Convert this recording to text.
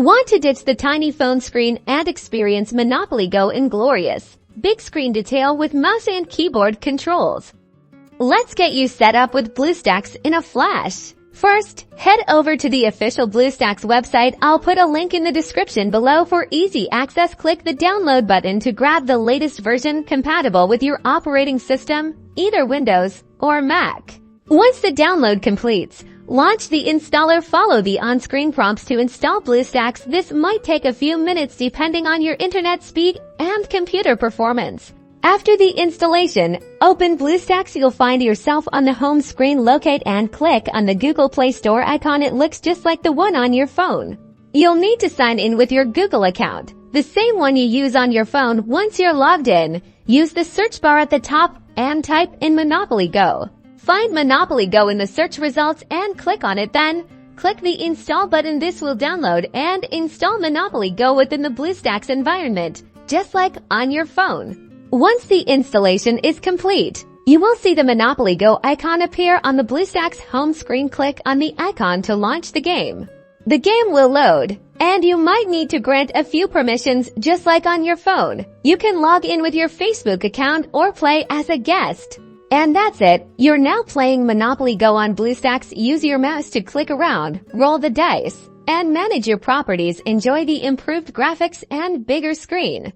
Want to ditch the tiny phone screen and experience Monopoly Go in glorious, big screen detail with mouse and keyboard controls? Let's get you set up with Bluestacks in a flash. First, head over to the official Bluestacks website. I'll put a link in the description below for easy access. Click the download button to grab the latest version compatible with your operating system, either Windows or Mac. Once the download completes, launch the installer. Follow the on-screen prompts to install Bluestacks. This might take a few minutes depending on your internet speed and computer performance. After the installation, open Bluestacks. You'll find yourself on the home screen. Locate and click on the Google Play Store icon. It looks just like the one on your phone. You'll need to sign in with your Google account, the same one you use on your phone. Once you're logged in, use the search bar at the top and type in Monopoly Go. Find Monopoly Go in the search results and click on it. Then, click the install button. This will download and install Monopoly Go within the Bluestacks environment, just like on your phone. Once the installation is complete, you will see the Monopoly Go icon appear on the Bluestacks home screen. Click on the icon to launch the game. The game will load, and you might need to grant a few permissions just like on your phone. You can log in with your Facebook account or play as a guest. And that's it. You're now playing Monopoly Go on Bluestacks. Use your mouse to click around, roll the dice, and manage your properties. Enjoy the improved graphics and bigger screen.